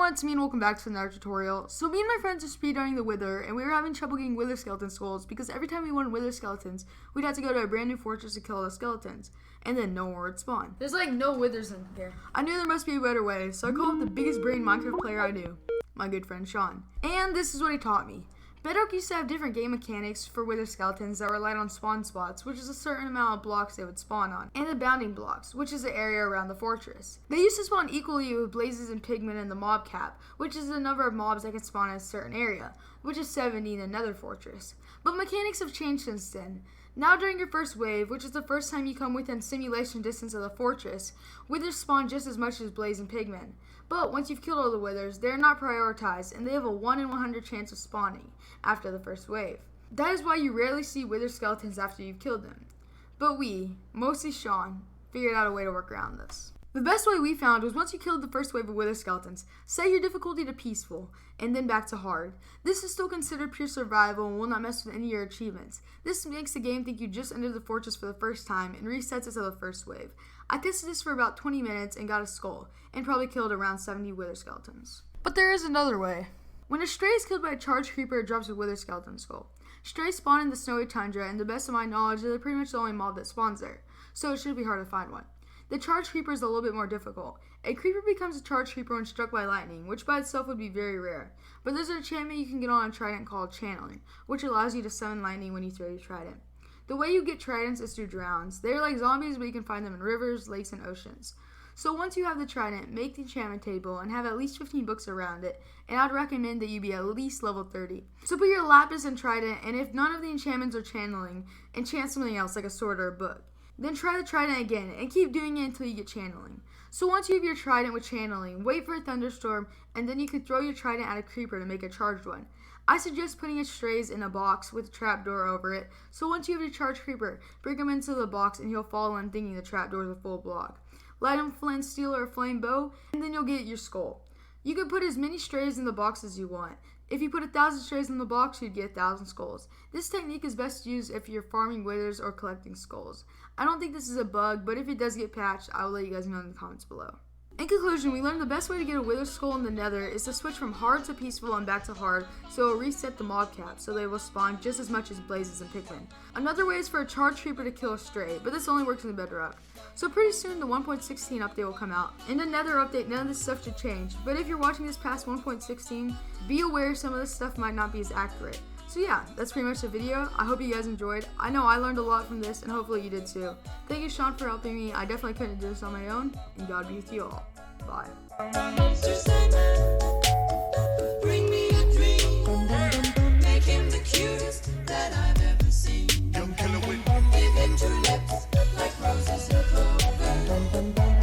everyone, it's me and welcome back to another tutorial. So me and my friends are speedrunning the Wither, and we were having trouble getting Wither skeleton skulls because every time we wanted Wither skeletons, we'd have to go to a brand new fortress to kill all the skeletons, and then no more would spawn. There's like no Withers in here. I knew there must be a better way, so I called up the biggest brain Minecraft player I knew, my good friend Sean. And this is what he taught me. Bedrock used to have different game mechanics for Wither skeletons that relied on spawn spots, which is a certain amount of blocks they would spawn on, and the bounding blocks, which is the area around the fortress. They used to spawn equally with blazes and pigmen in the mob cap, which is the number of mobs that can spawn in a certain area, which is 70 in another fortress. But mechanics have changed since then. Now during your first wave, which is the first time you come within simulation distance of the fortress, Withers spawn just as much as blaze and pigmen. But once you've killed all the Withers, they are not prioritized, and they have a 1 in 100 chance of spawning after the first wave. That is why you rarely see Wither skeletons after you've killed them. But we, mostly Sean, figured out a way to work around this. The best way we found was once you killed the first wave of Wither skeletons, set your difficulty to peaceful, and then back to hard. This is still considered pure survival and will not mess with any of your achievements. This makes the game think you just entered the fortress for the first time and resets it to the first wave. I tested this for about 20 minutes and got a skull, and probably killed around 70 Wither skeletons. But there is another way. When a stray is killed by a charged creeper, it drops a Wither skeleton skull. Strays spawn in the snowy tundra, and to the best of my knowledge, they're pretty much the only mob that spawns there, so it should be hard to find one. The charged creeper is a little bit more difficult. A creeper becomes a charged creeper when struck by lightning, which by itself would be very rare. But there's an enchantment you can get on a trident called channeling, which allows you to summon lightning when you throw your trident. The way you get tridents is through drowns. They are like zombies, but you can find them in rivers, lakes, and oceans. So once you have the trident, make the enchantment table and have at least 15 books around it, and I'd recommend that you be at least level 30. So put your lapis and trident, and if none of the enchantments are channeling, enchant something else like a sword or a book. Then try the trident again, and keep doing it until you get channeling. So once you have your trident with channeling, wait for a thunderstorm, and then you can throw your trident at a creeper to make a charged one. I suggest putting your strays in a box with a trapdoor over it, so once you have your charged creeper, bring him into the box and he'll fall in thinking the trapdoor is a full block. Light him flint steel or a flame bow, and then you'll get your skull. You can put as many strays in the box as you want. If you put 1,000 strays in the box, you'd get 1,000 skulls. This technique is best used if you're farming withers or collecting skulls. I don't think this is a bug, but if it does get patched, I will let you guys know in the comments below. In conclusion, we learned the best way to get a wither skull in the nether is to switch from hard to peaceful and back to hard, so it will reset the mob cap, so they will spawn just as much as blazes and pigmen. Another way is for a charged creeper to kill a stray, but this only works in the Bedrock. So pretty soon the 1.16 update will come out. In the nether update, none of this stuff should change, but if you're watching this past 1.16, be aware some of this stuff might not be as accurate. So yeah, that's pretty much the video. I hope you guys enjoyed. I know I learned a lot from this, and hopefully you did too. Thank you, Sean, for helping me. I definitely couldn't do this on my own, and God be with you all. Bye. Bring me a dream, make him the cutest that I've ever seen. Give him 2 lips like roses and clover.